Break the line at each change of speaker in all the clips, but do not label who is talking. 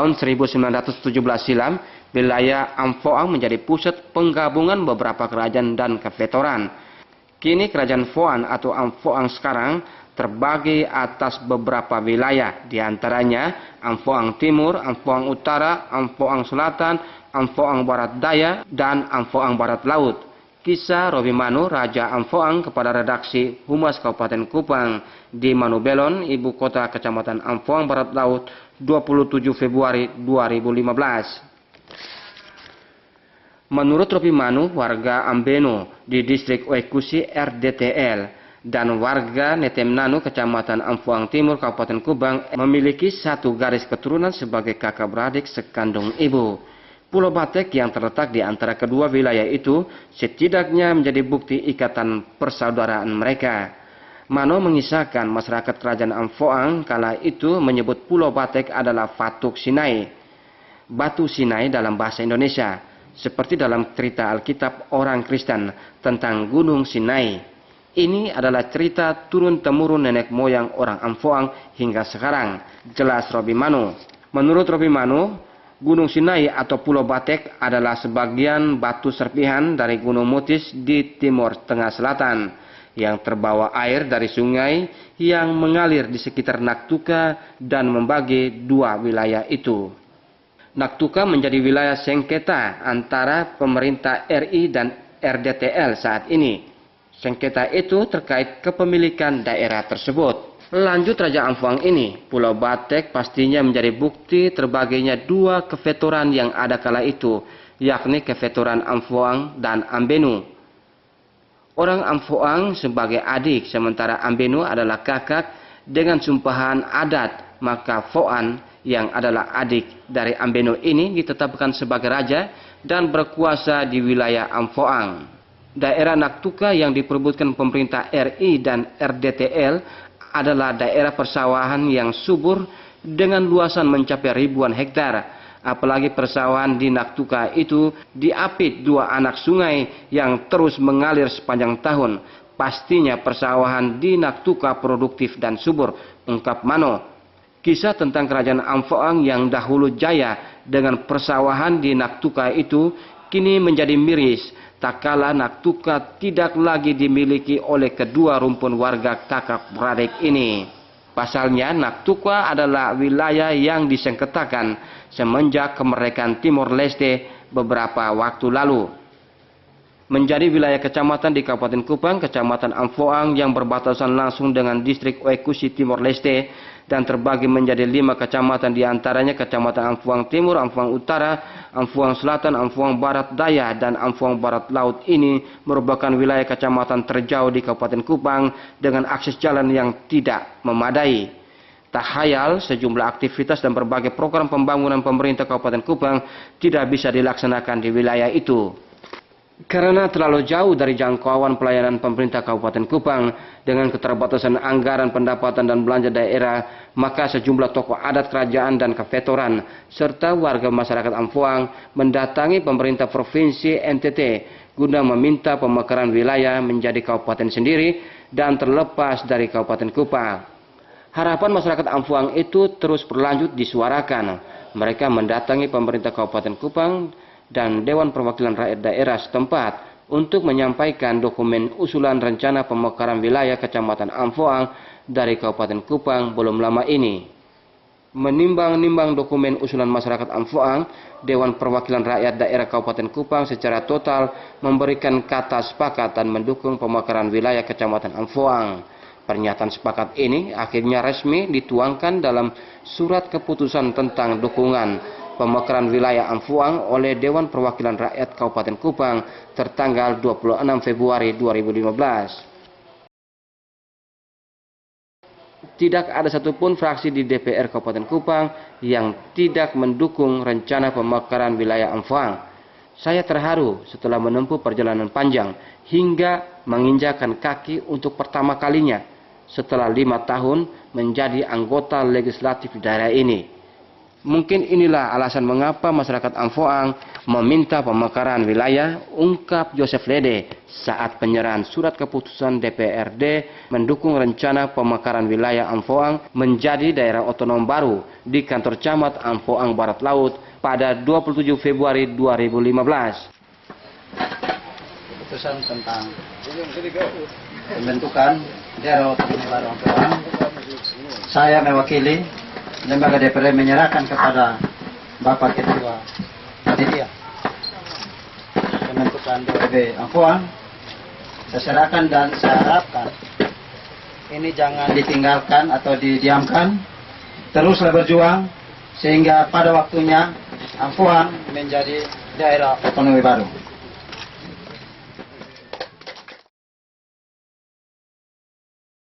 tahun 1917 silam, wilayah Amphoang menjadi pusat penggabungan beberapa kerajaan dan kefetoran. Kini kerajaan Phoan atau Amphoang sekarang terbagi atas beberapa wilayah, diantaranya Amphoang Timur, Amphoang Utara, Amphoang Selatan, Amphoang Barat Daya, dan Amphoang Barat Laut. Kisah Robi Manu, Raja Amphoang, kepada redaksi Humas Kabupaten Kupang di Manu Belon, ibu kota Kecamatan Amphoang Barat Laut, 27 Februari 2015. Menurut Robi Manu, warga Ambeno di distrik Oekusi RDTL dan warga Netemnanu, Kecamatan Amphoang Timur, Kabupaten Kupang, memiliki satu garis keturunan sebagai kakak beradik sekandung ibu. Pulau Batek yang terletak di antara kedua wilayah itu setidaknya menjadi bukti ikatan persaudaraan mereka. Mano mengisahkan masyarakat kerajaan Amphoang kala itu menyebut Pulau Batek adalah Fatuk Sinai, Batu Sinai dalam bahasa Indonesia, seperti dalam cerita Alkitab orang Kristen tentang Gunung Sinai. Ini adalah cerita turun-temurun nenek moyang orang Amphoang hingga sekarang, jelas Robi Manu. Menurut Robi Manu, Gunung Sinai atau Pulau Batek adalah sebagian batu serpihan dari Gunung Mutis di Timur Tengah Selatan yang terbawa air dari sungai yang mengalir di sekitar Naktuka dan membagi dua wilayah itu. Naktuka menjadi wilayah sengketa antara pemerintah RI dan RDTL saat ini. Sengketa itu terkait kepemilikan daerah tersebut. Lanjut Raja Amphoang ini, Pulau Batek pastinya menjadi bukti terbaginya dua kefetoran yang ada kala itu, yakni kefetoran Amphoang dan Ambenu. Orang Amphoang sebagai adik, sementara Ambenu adalah kakak dengan sumpahan adat, maka Phoan yang adalah adik dari Ambenu ini ditetapkan sebagai raja dan berkuasa di wilayah Amphoang. Daerah Naktuka yang diperebutkan pemerintah RI dan RDTL adalah daerah persawahan yang subur dengan luasan mencapai ribuan hektar. Apalagi persawahan di Naktuka itu diapit dua anak sungai yang terus mengalir sepanjang tahun. Pastinya persawahan di Naktuka produktif dan subur, ungkap Mano. Kisah tentang kerajaan Amphoang yang dahulu jaya dengan persawahan di Naktuka itu kini menjadi miris, tak kala Naktuka tidak lagi dimiliki oleh kedua rumpun warga kakak beradik ini. Pasalnya Naktuka adalah wilayah yang disengketakan semenjak kemerdekaan Timor Leste beberapa waktu lalu. Menjadi wilayah kecamatan di Kabupaten Kupang, Kecamatan Amphoang yang berbatasan langsung dengan distrik Oekusi Timor Leste dan terbagi menjadi 5 kecamatan, diantaranya Kecamatan Amphoang Timur, Amphoang Utara, Amphoang Selatan, Amphoang Barat Daya, dan Amphoang Barat Laut ini merupakan wilayah kecamatan terjauh di Kabupaten Kupang dengan akses jalan yang tidak memadai. Tak hayal sejumlah aktivitas dan berbagai program pembangunan pemerintah Kabupaten Kupang tidak bisa dilaksanakan di wilayah itu. Karena terlalu jauh dari jangkauan pelayanan pemerintah Kabupaten Kupang dengan keterbatasan anggaran pendapatan dan belanja daerah, maka sejumlah tokoh adat kerajaan dan kefetoran serta warga masyarakat Amphoang mendatangi pemerintah Provinsi NTT guna meminta pemekaran wilayah menjadi kabupaten sendiri dan terlepas dari Kabupaten Kupang. Harapan masyarakat Amphoang itu terus berlanjut disuarakan. Mereka mendatangi pemerintah Kabupaten Kupang dan Dewan Perwakilan Rakyat Daerah setempat untuk menyampaikan dokumen usulan rencana pemekaran wilayah Kecamatan Amphoang dari Kabupaten Kupang belum lama ini. Menimbang-nimbang dokumen usulan masyarakat Amphoang, Dewan Perwakilan Rakyat Daerah Kabupaten Kupang secara total memberikan kata sepakat dan mendukung pemekaran wilayah Kecamatan Amphoang. Pernyataan sepakat ini akhirnya resmi dituangkan dalam surat keputusan tentang dukungan pemekaran wilayah Amphoang oleh Dewan Perwakilan Rakyat Kabupaten Kupang tertanggal 26 Februari 2015. Tidak ada satupun fraksi di DPR Kabupaten Kupang yang tidak mendukung rencana pemekaran wilayah Amphoang. Saya terharu setelah menempuh perjalanan panjang hingga menginjakan kaki untuk pertama kalinya setelah 5 tahun menjadi anggota legislatif di daerah ini. Mungkin inilah alasan mengapa masyarakat Amfoang meminta pemekaran wilayah, ungkap Joseph Lede saat penyerahan surat keputusan DPRD mendukung rencana pemekaran wilayah Amfoang menjadi daerah otonom baru di kantor camat Amfoang Barat Laut pada 27 Februari 2015.
Keputusan tentang pembentukan daerah otonom baru Amfoang, saya mewakili lembaga DPRD menyerahkan kepada Bapak Ketua Panitia pembentukan DPRD Amfoang. Saya serahkan dan saya harapkan ini jangan ditinggalkan atau didiamkan, teruslah berjuang sehingga pada waktunya Amfoang menjadi daerah otonomi baru.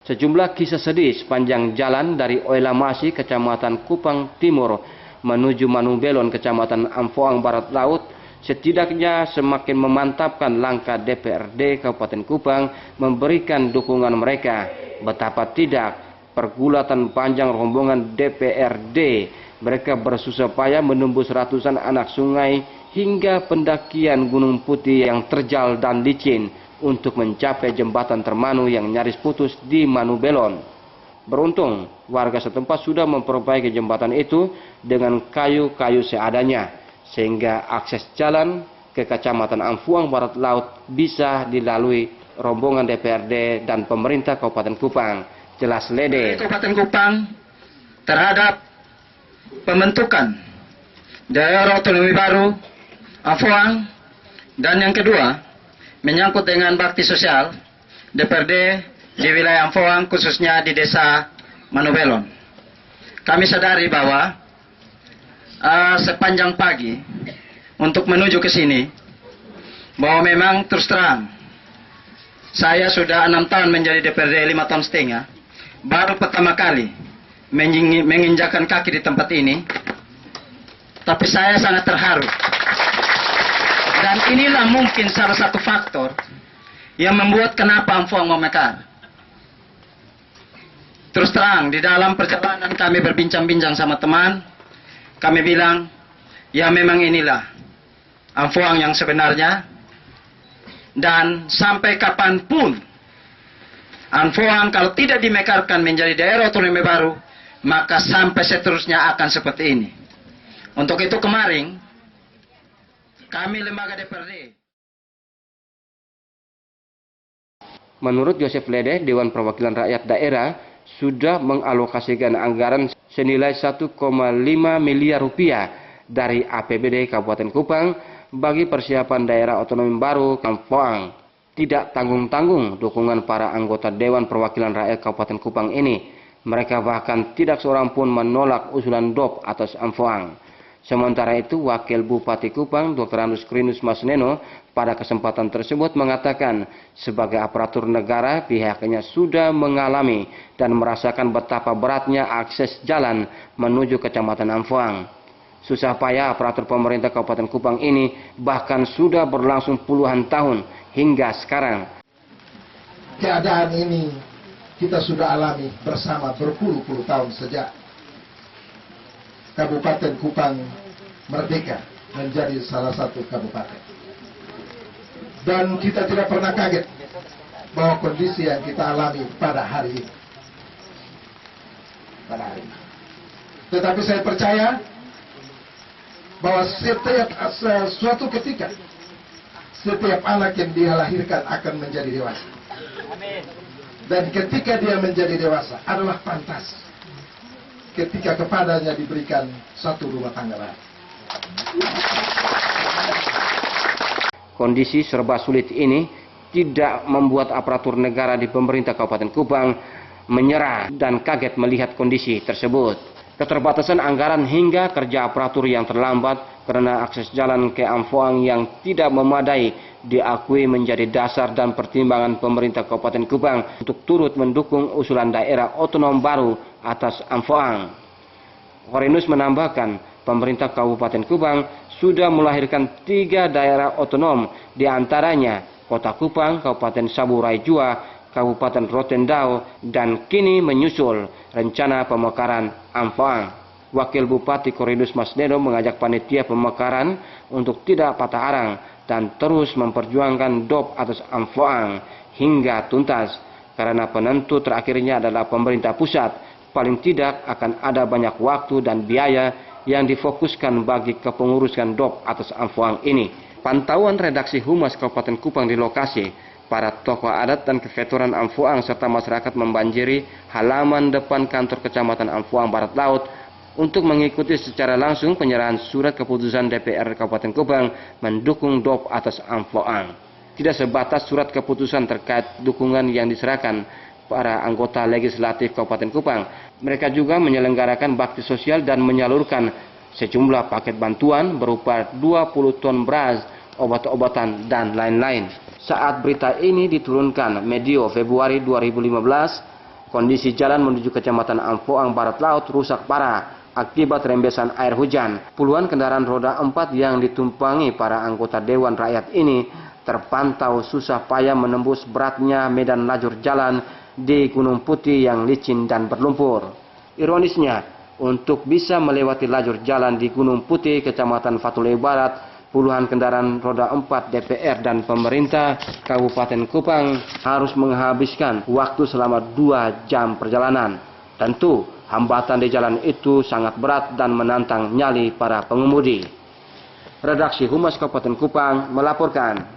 Sejumlah kisah sedih sepanjang jalan dari Oelamasi, Kecamatan Kupang Timur, menuju Manubelon, Kecamatan Amfoang Barat Laut, setidaknya semakin memantapkan langkah DPRD Kabupaten Kupang memberikan dukungan mereka. Betapa tidak, pergulatan panjang rombongan DPRD, mereka bersusah payah menembus ratusan anak sungai hingga pendakian Gunung Putih yang terjal dan licin untuk mencapai jembatan Termanu yang nyaris putus di Manubelon. Beruntung, warga setempat sudah memperbaiki jembatan itu dengan kayu-kayu seadanya, sehingga akses jalan ke Kecamatan Amfoang Barat Laut bisa dilalui rombongan DPRD dan pemerintah Kabupaten Kupang. Jelas Lede.
Kabupaten Kupang terhadap pembentukan daerah otonomi baru Amfoang, dan yang kedua menyangkut dengan bakti sosial DPRD di wilayah Amfoang, khususnya di desa Manubelon. Kami sadari bahwa sepanjang pagi untuk menuju ke sini, bahwa memang terus terang saya sudah 6 tahun menjadi DPRD, 5 tahun setengah, baru pertama kali menginjakkan kaki di tempat ini, tapi saya sangat terharu. Dan inilah mungkin salah satu faktor yang membuat kenapa Amfoang memekar. Terus terang, di dalam perjalanan kami berbincang-bincang sama teman, kami bilang, ya memang inilah Amfoang yang sebenarnya, dan sampai kapanpun Amfoang kalau tidak dimekarkan menjadi daerah otonomi baru, maka sampai seterusnya akan seperti ini. Untuk itu kemarin, kami lembaga DPRD.
Menurut Joseph Lede, Dewan Perwakilan Rakyat Daerah sudah mengalokasikan anggaran senilai 1,5 miliar rupiah dari APBD Kabupaten Kupang bagi persiapan daerah otonomi baru Amfoang. Tidak tanggung-tanggung dukungan para anggota Dewan Perwakilan Rakyat Kabupaten Kupang ini. Mereka bahkan tidak seorang pun menolak usulan DOP atas Amfoang. Sementara itu, Wakil Bupati Kupang, Dr. Andus Krinus Masneno, pada kesempatan tersebut mengatakan, sebagai aparatur negara, pihaknya sudah mengalami dan merasakan betapa beratnya akses jalan menuju Kecamatan Amfoang. Susah payah aparatur pemerintah Kabupaten Kupang ini bahkan sudah berlangsung puluhan tahun hingga sekarang.
Keadaan ini kita sudah alami bersama berpuluh-puluh tahun sejak Kabupaten Kupang merdeka menjadi salah satu kabupaten. Dan kita tidak pernah kaget bahwa kondisi yang kita alami pada hari ini. Tetapi saya percaya bahwa setiap suatu ketika setiap anak yang dia lahirkan akan menjadi dewasa. Dan ketika dia menjadi dewasa adalah pantas ketika kepadanya diberikan satu rumah tangga baru.
Kondisi serba sulit ini tidak membuat aparatur negara di pemerintah Kabupaten Kupang menyerah dan kaget melihat kondisi tersebut. Keterbatasan anggaran hingga kerja aparatur yang terlambat karena akses jalan ke Amfoang yang tidak memadai diakui menjadi dasar dan pertimbangan pemerintah Kabupaten Kupang untuk turut mendukung usulan daerah otonom baru atas Amfoang. Horenus menambahkan, pemerintah Kabupaten Kupang sudah melahirkan 3 daerah otonom, diantaranya Kota Kupang, Kabupaten Saburai Jua, Kabupaten Rotendao, dan kini menyusul rencana pemekaran Amfoang. Wakil Bupati Korinus Masnedo mengajak panitia pemekaran untuk tidak patah arang dan terus memperjuangkan DOP atas Amphoang hingga tuntas, karena penentu terakhirnya adalah pemerintah pusat. Paling tidak akan ada banyak waktu dan biaya yang difokuskan bagi kepengurusan DOP atas Amphoang ini. Pantauan redaksi Humas Kabupaten Kupang di lokasi, para tokoh adat dan keveteran Amphoang serta masyarakat membanjiri halaman depan kantor Kecamatan Amphoang Barat Laut untuk mengikuti secara langsung penyerahan surat keputusan DPR Kabupaten Kupang mendukung DOP atas Amphoang. Tidak sebatas surat keputusan terkait dukungan yang diserahkan para anggota legislatif Kabupaten Kupang, mereka juga menyelenggarakan bakti sosial dan menyalurkan sejumlah paket bantuan berupa 20 ton beras, obat-obatan, dan lain-lain. Saat berita ini diturunkan medio Februari 2015, kondisi jalan menuju Kecamatan Amphoang Barat Laut rusak parah akibat rembesan air hujan. Puluhan kendaraan roda 4 yang ditumpangi para anggota Dewan Rakyat ini terpantau susah payah menembus beratnya medan lajur jalan di Gunung Putih yang licin dan berlumpur. Ironisnya, untuk bisa melewati lajur jalan di Gunung Putih, Kecamatan Fatuleu Barat, puluhan kendaraan roda 4 DPR dan pemerintah Kabupaten Kupang harus menghabiskan waktu selama 2 jam perjalanan. Tentu, hambatan di jalan itu sangat berat dan menantang nyali para pengemudi. Redaksi Humas Kabupaten Kupang melaporkan.